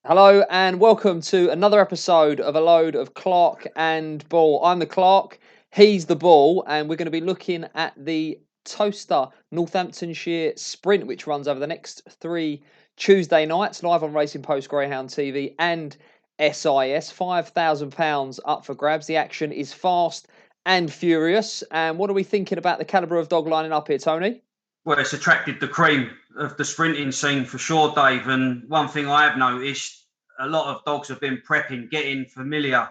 Hello and welcome to another episode of A Load of Clark and Ball. I'm the Clark, he's the Ball, and we're going to be looking at the Towcester Northamptonshire Sprint, which runs over the next 3 Tuesday nights, live on Racing Post Greyhound TV and SIS. £5,000 up for grabs. The action is fast and furious. And what are we thinking about the calibre of dog lining up here, Tony? Well, it's attracted the cream of the sprinting scene for sure, Dave. And one thing I have noticed, a lot of dogs have been prepping, getting familiar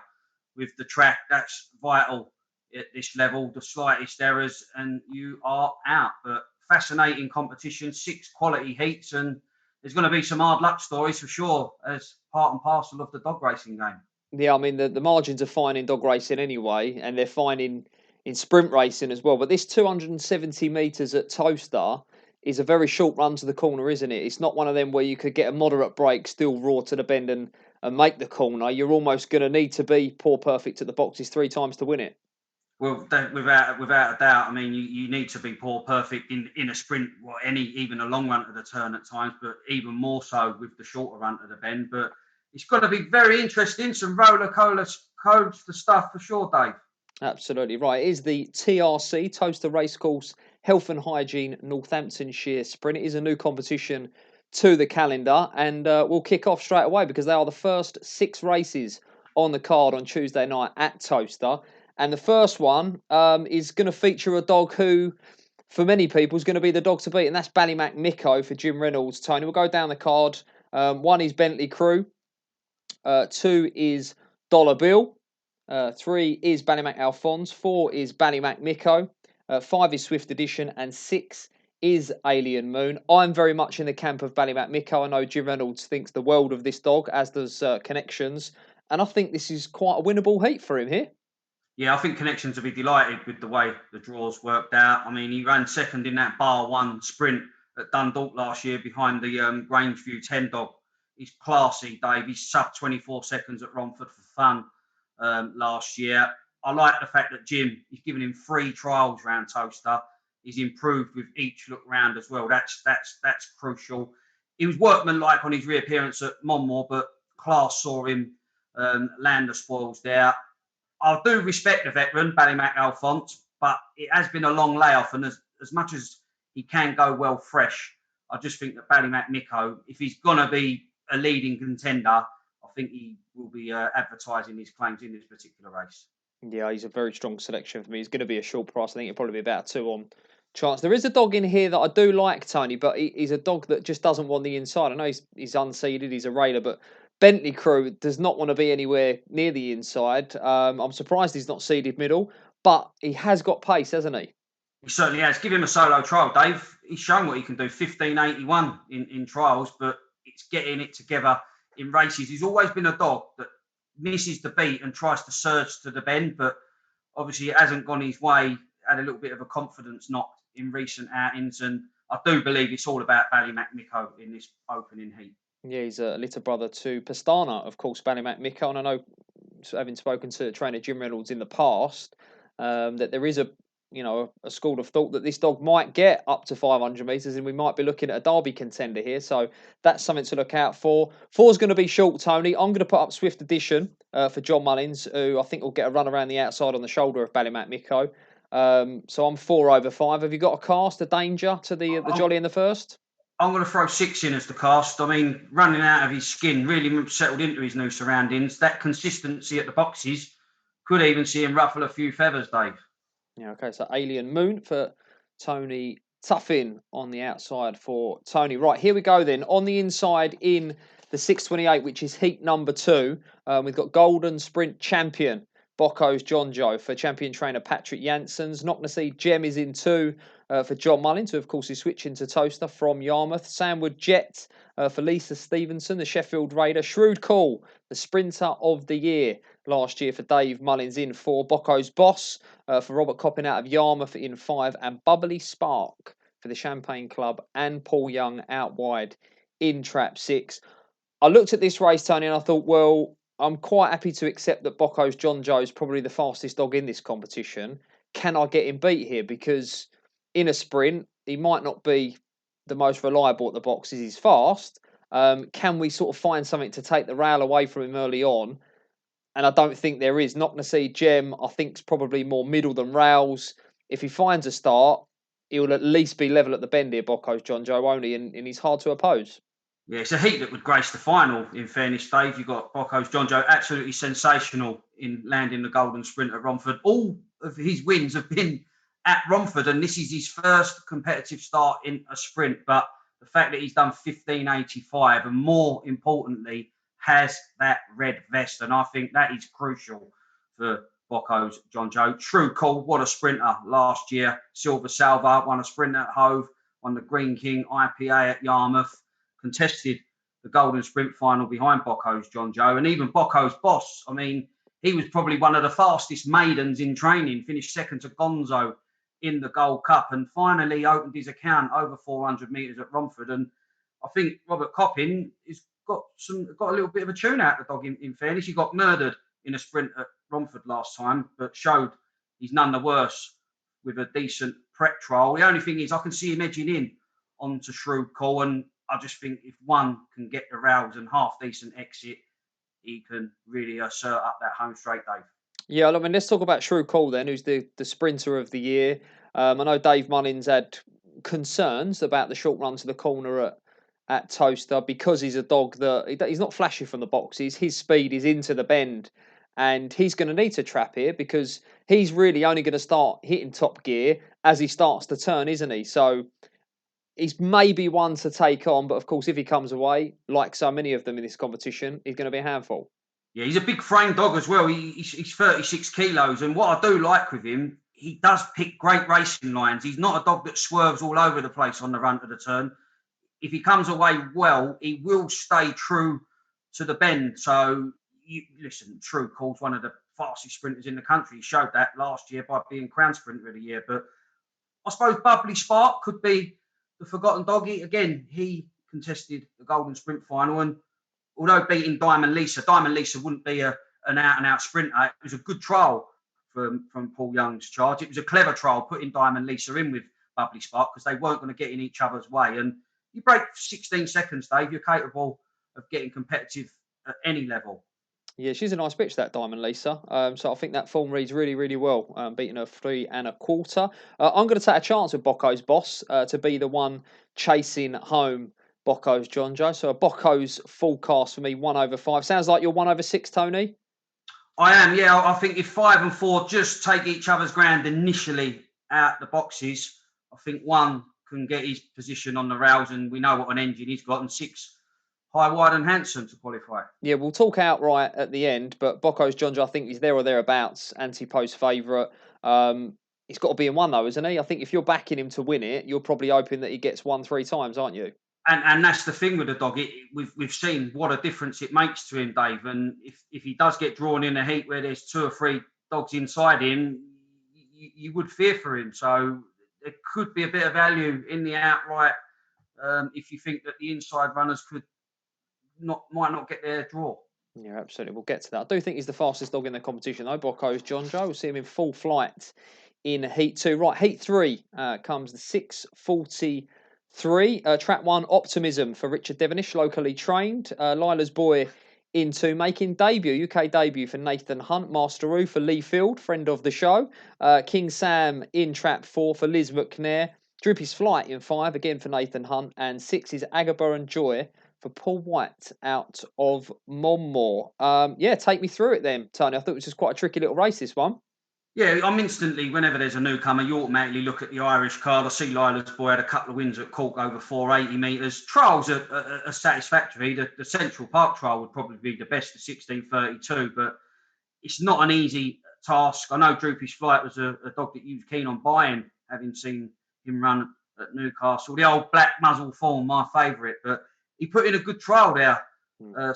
with the track. That's vital at this level. The slightest errors and you are out. But fascinating competition, 6 quality heats, and there's going to be some hard luck stories for sure as part and parcel of the dog racing game. Yeah, I mean, the margins are fine in dog racing anyway, and they're fine in sprint racing as well. But this 270 metres at Towcester is a very short run to the corner, isn't it? It's not one of them where you could get a moderate break, still raw to the bend and make the corner. You're almost going to need to be poor perfect at the boxes 3 times to win it. Well, without a doubt. I mean, you need to be poor perfect in a sprint, or even a long run to the turn at times, but even more so with the shorter run to the bend. But it's got to be very interesting, some roller coaster stuff for sure, Dave. Absolutely right. It is the TRC, Towcester Racecourse Health and Hygiene Northamptonshire Sprint. It is a new competition to the calendar, and we'll kick off straight away because they are the first 6 races on the card on Tuesday night at Towcester. And the first one is going to feature a dog who, for many people, is going to be the dog to beat, and that's Ballymac Miko for Jim Reynolds. Tony, we'll go down the card. 1 is Bentley Crew, 2 is Dollar Bill. 3 is Ballymac Alphonse, 4 is Ballymac Miko, 5 is Swift Edition, and 6 is Alien Moon. I'm very much in the camp of Ballymac Miko. I know Jim Reynolds thinks the world of this dog, as does Connections, and I think this is quite a winnable heat for him here. Yeah, I think Connections will be delighted with the way the draws worked out. I mean, he ran second in that Bar 1 sprint at Dundalk last year behind the Grangeview 10 dog. He's classy, Dave. He's sub 24 seconds at Romford for fun last year. I like the fact that Jim, he's given him 3 trials round Towcester. He's improved with each look round as well. That's crucial. He was workmanlike on his reappearance at Monmore, but class saw him land the spoils there. I do respect the veteran, Ballymac Alphonse, but it has been a long layoff, and as much as he can go well fresh, I just think that Ballymac Miko, if he's going to be a leading contender, I think he will be advertising his claims in this particular race. Yeah, he's a very strong selection for me. He's going to be a short price. I think it'll probably be about 2 on chance. There is a dog in here that I do like, Tony, but he's a dog that just doesn't want the inside. I know he's unseeded, he's a railer, but Bentley Crew does not want to be anywhere near the inside. I'm surprised he's not seeded middle, but he has got pace, hasn't he? He certainly has. Give him a solo trial, Dave. He's shown what he can do, 15.81 in trials, but it's getting it together in races. He's always been a dog that misses the beat and tries to surge to the bend, but obviously it hasn't gone his way. Had a little bit of a confidence knock in recent outings, and I do believe it's all about Ballymac Miko in this opening heat. Yeah, he's a little brother to Pastana, of course, Ballymac Miko, and I know, having spoken to trainer Jim Reynolds in the past, that there is a school of thought that this dog might get up to 500 metres, and we might be looking at a Derby contender here. So that's something to look out for. 4's going to be short, Tony. I'm going to put up Swift Edition for John Mullins, who I think will get a run around the outside on the shoulder of Ballymac Miko. So I'm 4/5. Have you got a cast, a danger to the Jolly in the first? I'm going to throw 6 in as the cast. I mean, running out of his skin, really settled into his new surroundings. That consistency at the boxes could even see him ruffle a few feathers, Dave. Yeah, okay, so Alien Moon for Tony Tuffin on the outside for Tony. Right, here we go then. On the inside in the 628, which is heat number 2, we've got Golden Sprint Champion, Bocco's John Joe for champion trainer Patrick Janssens. Not going to see Gem is in 2 for John Mullins, who of course is switching to Towcester from Yarmouth. Sandwood Jet for Lisa Stevenson, the Sheffield Raider. Shrewd Call, the Sprinter of the Year last year for Dave Mullins in 4. Bocco's Boss for Robert Coppin out of Yarmouth in 5, and Bubbly Spark for the Champagne Club and Paul Young out wide in trap 6. I looked at this race, Tony, and I thought, well, I'm quite happy to accept that Bocco's John Joe is probably the fastest dog in this competition. Can I get him beat here? Because in a sprint, he might not be the most reliable at the boxes. He's fast, Can we sort of find something to take the rail away from him early on? And I don't think there is. Not going to see Gem, I think, is probably more middle than rails. If he finds a start, he'll at least be level at the bend here, Bocco's John Joe, only, and he's hard to oppose. Yeah, it's a heat that would grace the final, in fairness, Dave. You've got Bocco's John Joe, absolutely sensational in landing the golden sprint at Romford. All of his wins have been at Romford, and this is his first competitive start in a sprint. But the fact that he's done 15.85 and, more importantly, has that red vest, and I think that is crucial for Bocco's John Joe. True call, what a sprinter last year. Silver Salva won a sprint at Hove, won the Green King IPA at Yarmouth, contested the Golden Sprint final behind Bocco's John Joe, and even Bocco's boss. I mean, he was probably one of the fastest maidens in training, finished second to Gonzo in the Gold Cup, and finally opened his account over 400 metres at Romford. And I think Robert Coppin has got a little bit of a tune out the dog, in fairness. He got murdered in a sprint at Romford last time, but showed he's none the worse with a decent prep trial. The only thing is I can see him edging in onto Shrewd Call, and I just think if one can get the rails and half decent exit, he can really assert up that home straight, Dave. Yeah, I mean, let's talk about Shrew Call then, who's the sprinter of the year. I know Dave Mullins had concerns about the short run to the corner at Towcester because he's a dog that he's not flashy from the boxes. His speed is into the bend, and he's going to need to trap here because he's really only going to start hitting top gear as he starts to turn, isn't he? So he's maybe one to take on, but of course, if he comes away, like so many of them in this competition, he's going to be a handful. Yeah, he's a big frame dog as well. He's 36 kilos. And what I do like with him, he does pick great racing lines. He's not a dog that swerves all over the place on the run to the turn. If he comes away well, he will stay true to the bend. So, listen, True Call's one of the fastest sprinters in the country. He showed that last year by being Crown Sprinter of the Year. But I suppose Bubbly Spark could be the forgotten doggy. Again, he contested the Golden Sprint final, and although beating Diamond Lisa wouldn't be an out-and-out sprinter. It was a good trial from Paul Young's charge. It was a clever trial putting Diamond Lisa in with Bubbly Spark because they weren't going to get in each other's way. And you break 16 seconds, Dave, you're capable of getting competitive at any level. Yeah, she's a nice bitch, that Diamond Lisa. So I think that form reads really, really well, beating her 3.25. I'm going to take a chance with Bocco's boss to be the one chasing home Bocco's John Joe. So a Bocco's full cast for me, 1/5. Sounds like you're 1/6, Tony. I am, yeah. I think if 5 and 4 just take each other's ground initially out the boxes, I think 1 can get his position on the rails, and we know what an engine he's got, and 6 high, wide, and handsome to qualify. Yeah, we'll talk outright at the end, but Bocco's John Joe, I think he's there or thereabouts, anti-post favourite. He's got to be in 1 though, isn't he? I think if you're backing him to win it, you're probably hoping that he gets 1 3 times, aren't you? And that's the thing with the dog. We've seen what a difference it makes to him, Dave. And if he does get drawn in a heat where there's 2 or 3 dogs inside him, you would fear for him. So there could be a bit of value in the outright if you think that the inside runners might not get their draw. Yeah, absolutely. We'll get to that. I do think he's the fastest dog in the competition, though. Bocco's John Joe. We'll see him in full flight in Heat 2. Right, Heat 3 comes the 6:43. Track 1, Optimism for Richard Devonish, locally trained. Lila's Boy in 2, making debut, UK debut for Nathan Hunt. Masteroo for Lee Field, friend of the show. King Sam in Trap 4 for Liz McNair. Droopy's Flight in 5, again for Nathan Hunt. And 6 is Agaba and Joy for Paul White out of Monmore. Yeah, take me through it then, Tony. I thought it was just quite a tricky little race, this one. Yeah, I'm instantly, whenever there's a newcomer, you automatically look at the Irish card. I see Lila's Boy had a couple of wins at Cork over 480 metres. Trials are satisfactory. The Central Park trial would probably be the best, the 16:32, but it's not an easy task. I know Droopy's Flight was a dog that you was keen on buying, having seen him run at Newcastle. The old black muzzle form, my favourite, but he put in a good trial there,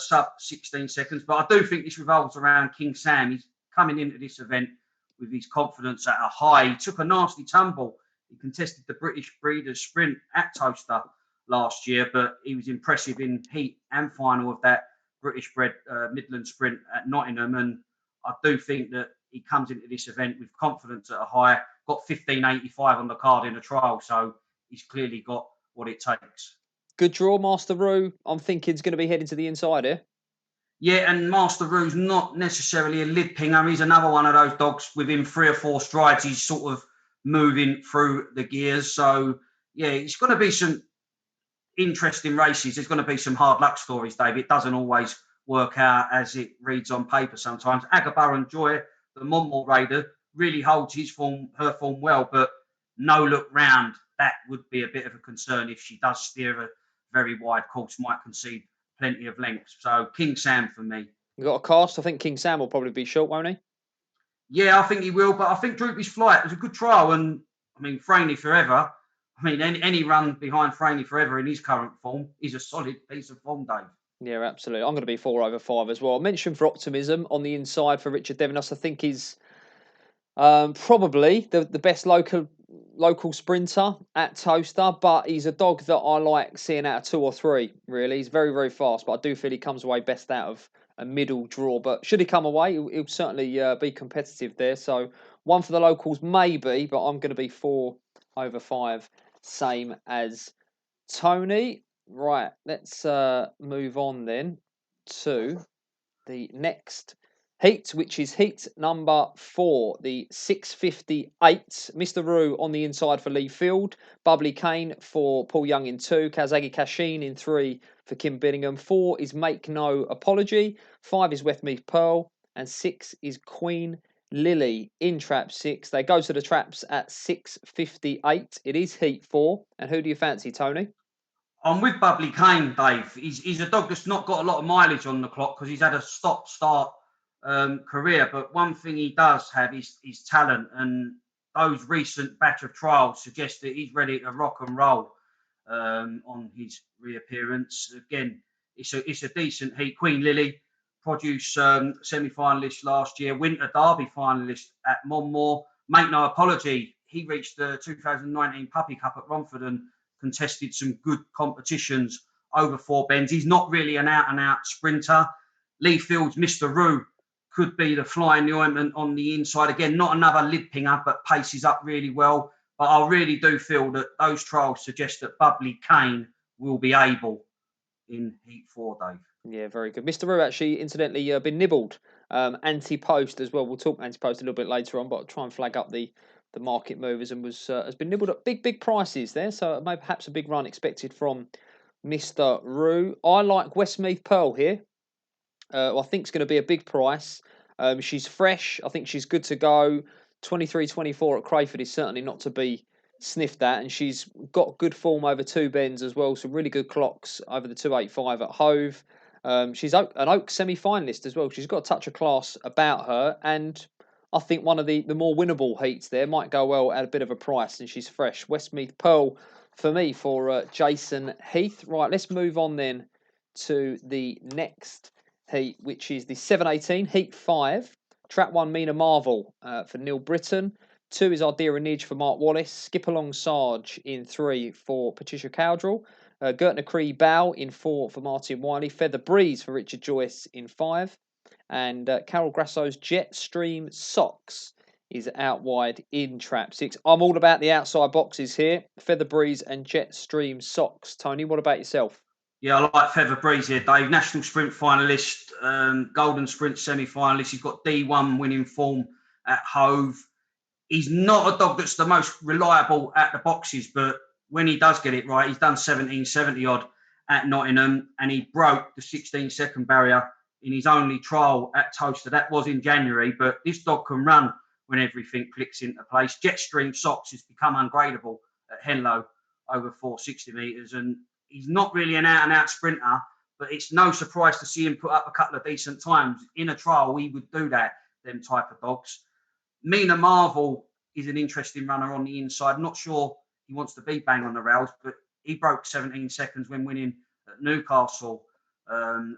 sub 16 seconds. But I do think this revolves around King Sam. He's coming into this event with his confidence at a high. He took a nasty tumble. He contested the British Breeders' Sprint at Towcester last year, but he was impressive in heat and final of that British bred Midland Sprint at Nottingham. And I do think that he comes into this event with confidence at a high. Got 15.85 on the card in the trial, so he's clearly got what it takes. Good draw, Master Roo. I'm thinking is going to be heading to the inside here. Yeah, and Master Roo's not necessarily a lid pinger. He's another one of those dogs within 3 or 4 strides. He's sort of moving through the gears. So, yeah, it's going to be some interesting races. There's going to be some hard luck stories, Dave. It doesn't always work out as it reads on paper sometimes. Agaba and Joy, the Monmore Raider, really holds her form well, but no look round. That would be a bit of a concern if she does steer a very wide course, might concede plenty of length. So King Sam for me. We've got a cast. I think King Sam will probably be short, won't he? Yeah, I think he will, but I think Droopy's Flight was a good trial, and I mean Franey Forever. I mean, any run behind Franey Forever in his current form is a solid piece of form, Dave. Yeah, absolutely. I'm going to be 4/5 as well. I mentioned for optimism on the inside for Richard Devinos. I think he's probably the best local sprinter at Towcester, but he's a dog that I like seeing out of 2 or 3. Really, he's very very fast, but I do feel he comes away best out of a middle draw. But should he come away, he'll certainly be competitive there. So one for the locals maybe, but I'm going to be 4/5, same as Tony. Right, let's move on then to the next heat, which is heat number 4, the 6:58. Mr. Roo on the inside for Lee Field, Bubbly Kane for Paul Young in 2, Kazagi Kashin in 3 for Kim Binningham. 4 is Make No Apology, 5 is Westmeath Pearl, and 6 is Queen Lily in trap 6. They go to the traps at 6:58. It is heat 4. And who do you fancy, Tony? I'm with Bubbly Kane, Dave. He's a dog that's not got a lot of mileage on the clock because he's had a stop-start career. But one thing he does have is talent, and those recent batch of trials suggest that he's ready to rock and roll on his reappearance. Again, it's a decent heat. Queen Lily, produce semi-finalist last year, Winter Derby finalist at Monmore. Make no apology, he reached the 2019 Puppy Cup at Romford and contested some good competitions over 4 bends. He's not really an out-and-out sprinter. Lee Field's Mr. Roo could be the fly in the ointment on the inside. Again, not another lid pinger, but paces up really well. But I really do feel that those trials suggest that Bubbly Kane will be able in Heat 4, Dave. Yeah, very good. Mr. Roo actually, incidentally, been nibbled anti-post as well. We'll talk anti-post a little bit later on, but I'll try and flag up the market movers and has been nibbled at big prices there. So maybe perhaps a big run expected from Mr. Roo. I like Westmeath Pearl here. I think it's going to be a big price. She's fresh. I think she's good to go. 23-24 at Crayford is certainly not to be sniffed at, and she's got good form over 2 bends as well. Some really good clocks over the 285 at Hove. She's an Oak semi-finalist as well. She's got a touch of class about her, and I think one of the more winnable heats there might go well at a bit of a price, and she's fresh. Westmeath Pearl for me for Jason Heath. Right, let's move on then to the next heat, which is the 7:18 Heat 5. Track 1, Mina Marvel for Neil Britton. 2 is Ardira Nidge for Mark Wallace. Skip Along Sarge in 3 for Patricia Cowdrell. Gertner Cree Bow in 4 for Martin Wiley. Feather Breeze for Richard Joyce in 5. And Carol Grasso's Jetstream Socks is out wide in trap 6. I'm all about the outside boxes here. Feather Breeze and Jetstream Socks. Tony, what about yourself? Yeah, I like Feather Breeze here, Dave. National Sprint finalist, Golden Sprint semi-finalist. He's got D1 winning form at Hove. He's not a dog that's the most reliable at the boxes, but when he does get it right, he's done 1770 odd at Nottingham, and he broke the 16-second barrier in his only trial at Towcester. That was in January, but this dog can run when everything clicks into place. Jetstream Socks has become ungradable at Henlow over 460 metres, and he's not really an out-and-out sprinter, but it's no surprise to see him put up a couple of decent times. In a trial, we would do that, them type of dogs. Mina Marvel is an interesting runner on the inside. Not sure he wants to be bang on the rails, but he broke 17 seconds when winning at Newcastle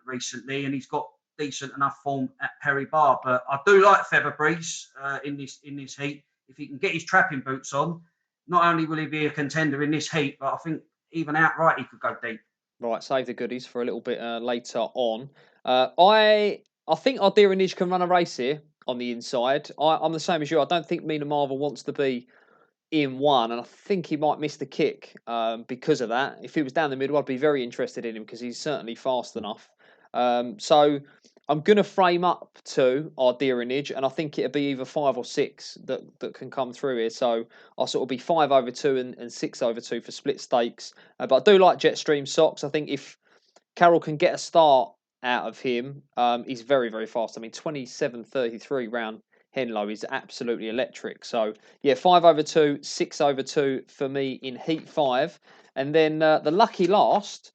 recently, and he's got decent enough form at Perry Bar. But I do like Feather Breeze in this heat. If he can get his trapping boots on, not only will he be a contender in this heat, but I think even outright he could go deep. Right, save the goodies for a little bit later on. I think Ardira Nidge can run a race here on the inside. I'm the same as you. I don't think Mina Marvel wants to be in one, and I think he might miss the kick because of that. If he was down the middle, I'd be very interested in him because he's certainly fast enough. So I'm going to frame up to our Deerinage, and I think it'll be either 5 or 6 that can come through here. So I'll sort of be 5 over 2 and 6 over 2 for split stakes. But I do like Jetstream Socks. I think if Carroll can get a start out of him, he's very, very fast. I mean, 27.33 round Henlow is absolutely electric. So, yeah, 5 over 2, 6 over 2 for me in Heat 5. And then the lucky last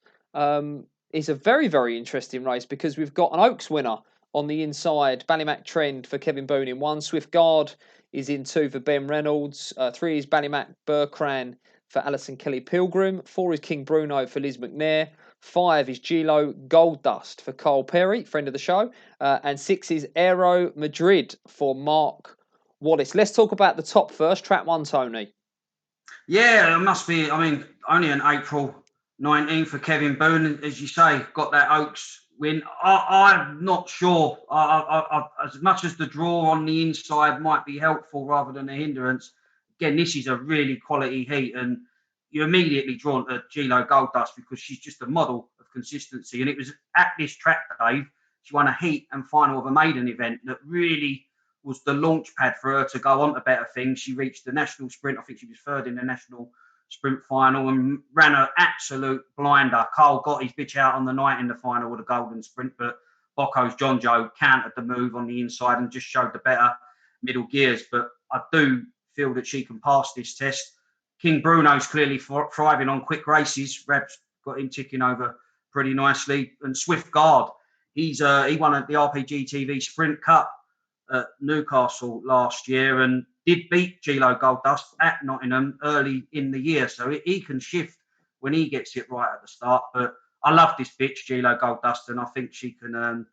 is a very, very interesting race because we've got an Oaks winner on the inside. Ballymac Trend for Kevin Boone in 1. Swift Guard is in 2 for Ben Reynolds. 3 is Ballymac Burkran for Alison Kelly Pilgrim. 4 is King Bruno for Liz McNair. 5 is Gilo Gold Dust for Carl Perry, friend of the show. And 6 is Aero Madrid for Mark Wallace. Let's talk about the top first. Trap 1, Tony. Yeah, it must be. I mean, only an April 19 for Kevin Boone, as you say, got that Oaks win. I'm not sure. As much as the draw on the inside might be helpful rather than a hindrance, again, this is a really quality heat, and you're immediately drawn to Gilo Goldust because she's just a model of consistency. And it was at this track, Dave, she won a heat and final of a maiden event that really was the launch pad for her to go on to better things. She reached the national sprint. I think she was third in the national sprint final and ran an absolute blinder. Cole got his bitch out on the night in the final with a golden sprint, but Bocco's John Joe countered the move on the inside and just showed the better middle gears. But I do feel that she can pass this test. King Bruno's clearly thriving on quick races. Reb's got him ticking over pretty nicely. And Swift Guard, he won the RPG TV Sprint Cup at Newcastle last year and did beat Gilo Goldust at Nottingham early in the year. So he can shift when he gets it right at the start. But I love this bitch, Gilo Goldust, and I think she can,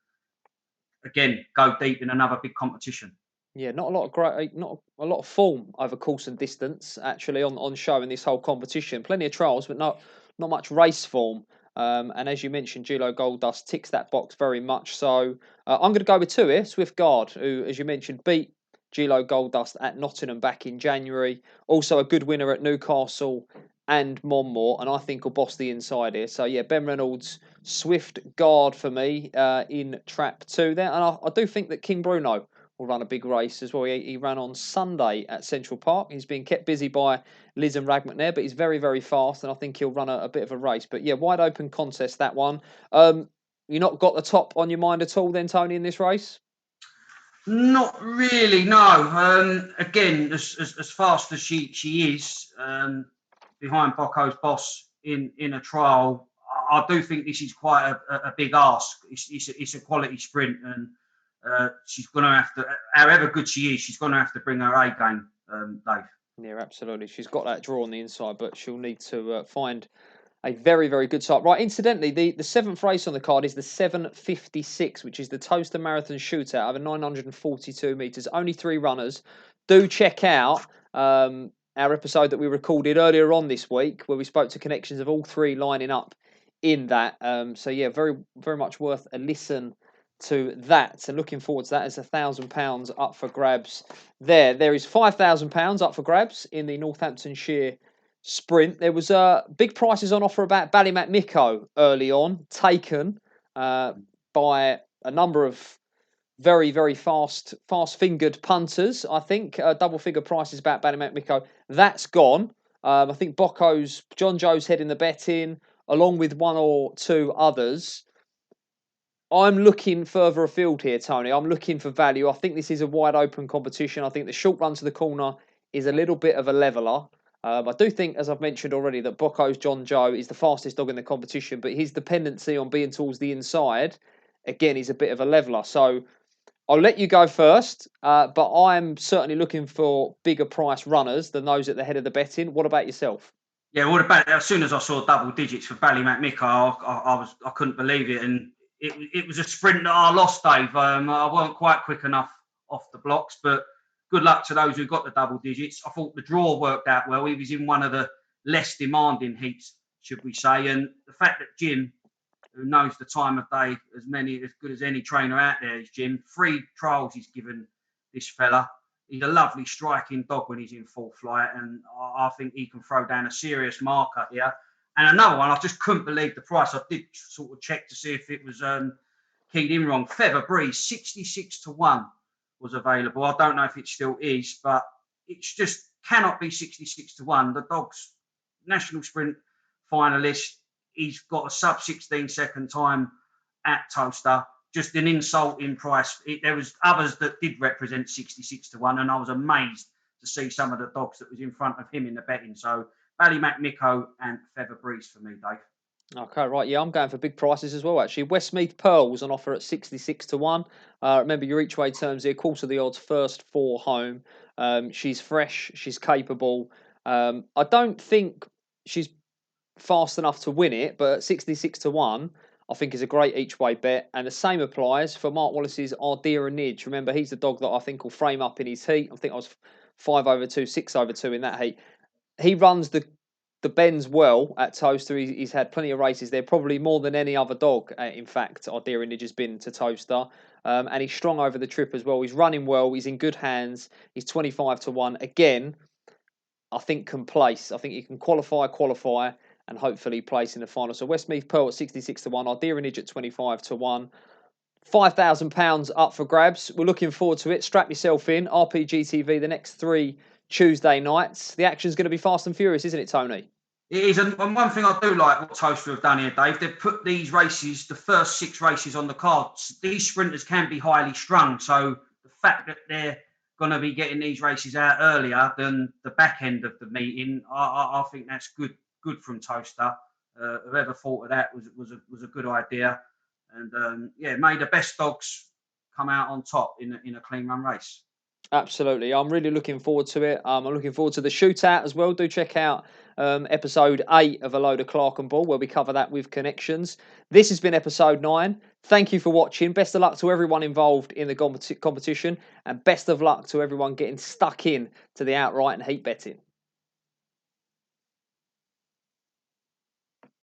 again, go deep in another big competition. Yeah, not a lot of form over course and distance actually on show in this whole competition. Plenty of trials, but not much race form. And as you mentioned, Gilo Goldust ticks that box very much. So I'm going to go with 2 here, Swift Guard, who, as you mentioned, beat Gilo Goldust at Nottingham back in January. Also a good winner at Newcastle and Monmore, and I think will boss the inside here. So yeah, Ben Reynolds, Swift Guard for me in trap 2 there. And I do think that King Bruno will run a big race as well. He ran on Sunday at Central Park. He's been kept busy by Liz and Rag McNair, but he's very, very fast, and I think he'll run a bit of a race. But yeah, wide open contest, that one. You not got the top on your mind at all then, Tony, in this race? Not really, no. Again, as fast as she is behind Bocco's boss in a trial, I do think this is quite a big ask. It's a quality sprint, and she's going to have to, however good she is, she's going to have to bring her A game, Dave. Yeah, absolutely. She's got that draw on the inside, but she'll need to find a very, very good start. Right, incidentally, the 7th race on the card is the 7:56, which is the Towcester Marathon Shootout over 942 metres. Only 3 runners. Do check out our episode that we recorded earlier on this week, where we spoke to connections of all 3 lining up in that. So yeah, very, very much worth a listen to that. And looking forward to that. There's £1,000 up for grabs there. There is £5,000 up for grabs in the Northamptonshire Sprint. There was big prices on offer about Ballymac Miko early on, taken by a number of very, very fast-fingered punters. I think double-figure prices about Ballymac Miko. That's gone. I think Bocco's John Joe's heading the bet in, along with 1 or 2 others. I'm looking further afield here, Tony. I'm looking for value. I think this is a wide open competition. I think the short run to the corner is a little bit of a leveller. I do think, as I've mentioned already, that Bocco's John Joe is the fastest dog in the competition, but his dependency on being towards the inside, again, is a bit of a leveller. So I'll let you go first, but I'm certainly looking for bigger price runners than those at the head of the betting. What about yourself? Yeah, what about as soon as I saw double digits for Ballymac Miko, I couldn't believe it, and it was a sprint that I lost, Dave. I weren't quite quick enough off the blocks, but good luck to those who got the double digits. I thought the draw worked out well. He was in one of the less demanding heats, should we say, and the fact that Jim, who knows the time of day as good as any trainer out there is Jim, 3 trials he's given this fella. He's a lovely striking dog when he's in full flight, and I think he can throw down a serious marker here. And another one, I just couldn't believe the price. I did sort of check to see if it was keyed in wrong. Feather Breeze, 66-1 was available. I don't know if it still is, but it's just cannot be 66-1. The dog's national sprint finalist. He's got a sub 16 second time at Towcester. Just an insult in price. There was others that did represent 66-1, and I was amazed to see some of the dogs that was in front of him in the betting. So Ballymac Miko and Feather Breeze for me, Dave. Okay, right. Yeah, I'm going for big prices as well, actually. Westmeath Pearl was on offer at 66-1. Remember, your each way terms here, quarter the odds, first four home. She's fresh, she's capable. I don't think she's fast enough to win it, but 66-1, I think is a great each way bet. And the same applies for Mark Wallace's Ardea and Nidge. Remember, he's the dog that I think will frame up in his heat. I think I was 5/2, 6/2 in that heat. He runs the bends well at Towcester. He's had plenty of races there, probably more than any other dog. In fact, Ardea and Nidge has been to Towcester. And he's strong over the trip as well. He's running well. He's in good hands. He's 25-1. Again, I think can place. I think he can qualify, and hopefully place in the final. So Westmeath Pearl at 66-1, Ardea and Nidge at 25-1. £5,000 up for grabs. We're looking forward to it. Strap yourself in. RPG TV the next 3 Tuesday nights. The action's going to be fast and furious, isn't it, Tony? It is, and one thing I do like what Towcester have done here, Dave, they've put these races, the first 6 races on the cards. These sprinters can be highly strung, so the fact that they're going to be getting these races out earlier than the back end of the meeting, I think that's good from Towcester. Whoever thought of that was a good idea, and may the best dogs come out on top in a clean run race. Absolutely. I'm really looking forward to it. I'm looking forward to the shootout as well. Do check out episode 8 of A Load of Clark and Ball, where we cover that with connections. This has been episode 9. Thank you for watching. Best of luck to everyone involved in the competition, and best of luck to everyone getting stuck in to the outright and heat betting.